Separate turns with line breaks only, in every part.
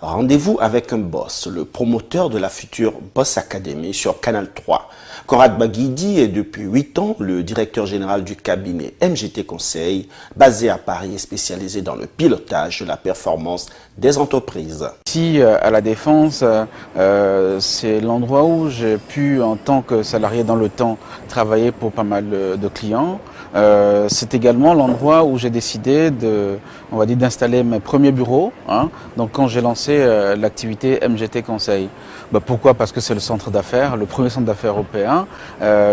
Rendez-vous avec un boss, le promoteur de la future Boss Academy sur Canal 3. Conrad Baguidi est depuis 8 ans le directeur général du cabinet MGT Conseil, basé à Paris et spécialisé dans le pilotage de la performance des entreprises.
Ici, à La Défense, c'est l'endroit où j'ai pu, en tant que salarié dans le temps, travailler pour pas mal de clients. C'est également l'endroit où j'ai décidé d'installer mes premiers bureaux. Donc quand j'ai lancé l'activité MGT Conseil. Pourquoi? Parce que c'est le centre d'affaires, le premier centre d'affaires européen.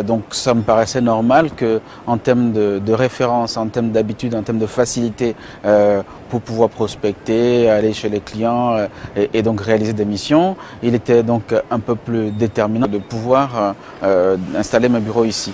Donc ça me paraissait normal que, en termes de référence, en termes d'habitude, en termes de facilité pour pouvoir prospecter, aller chez les clients et donc réaliser des missions, il était donc un peu plus déterminant de pouvoir installer mes bureaux ici.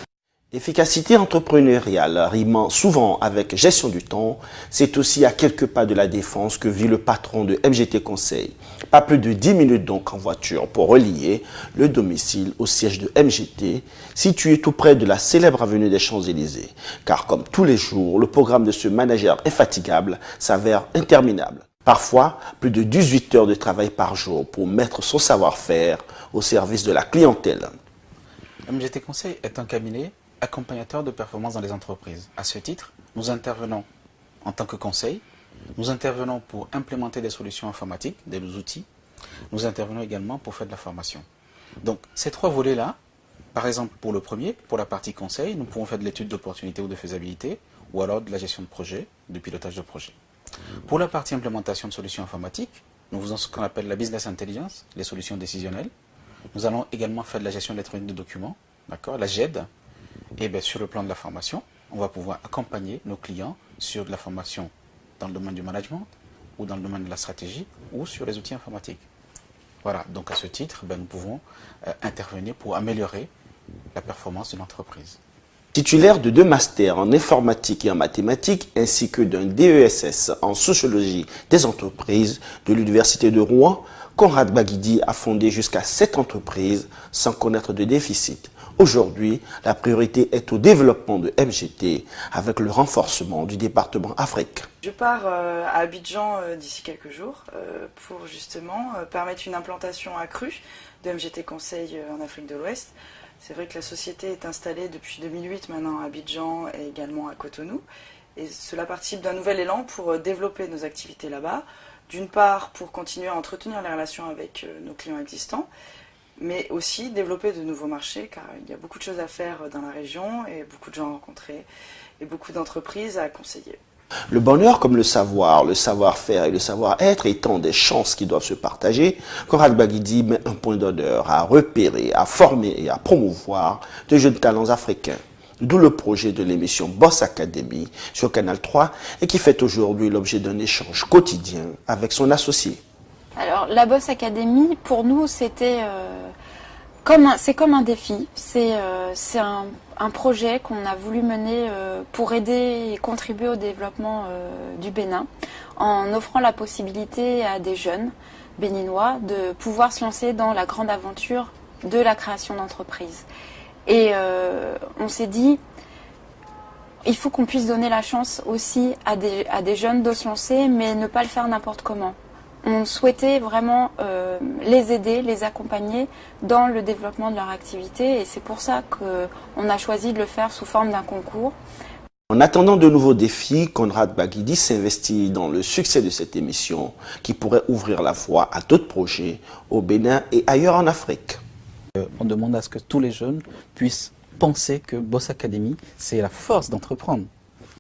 Efficacité entrepreneuriale rimant souvent avec gestion du temps, c'est aussi à quelques pas de La Défense que vit le patron de MGT Conseil. Pas plus de 10 minutes donc en voiture pour relier le domicile au siège de MGT, situé tout près de la célèbre avenue des Champs-Élysées. Car comme tous les jours, le programme de ce manager infatigable s'avère interminable. Parfois, plus de 18 heures de travail par jour pour mettre son savoir-faire au service de la clientèle.
MGT Conseil est un cabinet accompagnateur de performance dans les entreprises. À ce titre, nous intervenons en tant que conseil, nous intervenons pour implémenter des solutions informatiques, des outils, nous intervenons également pour faire de la formation. Donc ces trois volets-là, par exemple pour le premier, pour la partie conseil, nous pouvons faire de l'étude d'opportunité ou de faisabilité, ou alors de la gestion de projet, du pilotage de projet. Pour la partie implémentation de solutions informatiques, nous faisons ce qu'on appelle la business intelligence, les solutions décisionnelles. Nous allons également faire de la gestion électronique de documents, d'accord, la GED. Et bien, sur le plan de la formation, on va pouvoir accompagner nos clients sur de la formation dans le domaine du management, ou dans le domaine de la stratégie, ou sur les outils informatiques. Voilà, donc à ce titre, nous pouvons intervenir pour améliorer la performance de l'entreprise.
Titulaire de 2 masters en informatique et en mathématiques, ainsi que d'un DESS en sociologie des entreprises de l'Université de Rouen, Conrad Baguidi a fondé jusqu'à 7 entreprises sans connaître de déficit. Aujourd'hui, la priorité est au développement de MGT avec le renforcement du département Afrique.
Je pars à Abidjan d'ici quelques jours pour justement permettre une implantation accrue de MGT Conseil en Afrique de l'Ouest. C'est vrai que la société est installée depuis 2008 maintenant à Abidjan et également à Cotonou. Et cela participe d'un nouvel élan pour développer nos activités là-bas. D'une part, pour continuer à entretenir les relations avec nos clients existants, mais aussi développer de nouveaux marchés, car il y a beaucoup de choses à faire dans la région et beaucoup de gens à rencontrer et beaucoup d'entreprises à conseiller.
Le bonheur comme le savoir-faire et le savoir-être étant des chances qui doivent se partager, Conrad Baguidi met un point d'honneur à repérer, à former et à promouvoir de jeunes talents africains. D'où le projet de l'émission Boss Academy sur Canal 3 et qui fait aujourd'hui l'objet d'un échange quotidien avec son associé.
Alors la Boss Academy, pour nous, c'était c'est comme un défi. C'est un projet qu'on a voulu mener pour aider et contribuer au développement du Bénin, en offrant la possibilité à des jeunes béninois de pouvoir se lancer dans la grande aventure de la création d'entreprises. Et on s'est dit, il faut qu'on puisse donner la chance aussi à des jeunes de se lancer, mais ne pas le faire n'importe comment. On souhaitait vraiment les aider, les accompagner dans le développement de leur activité et c'est pour ça qu'on a choisi de le faire sous forme d'un concours.
En attendant de nouveaux défis, Conrad Baguidi s'investit dans le succès de cette émission qui pourrait ouvrir la voie à d'autres projets au Bénin et ailleurs en Afrique.
On demande à ce que tous les jeunes puissent penser que Boss Academy, c'est la force d'entreprendre.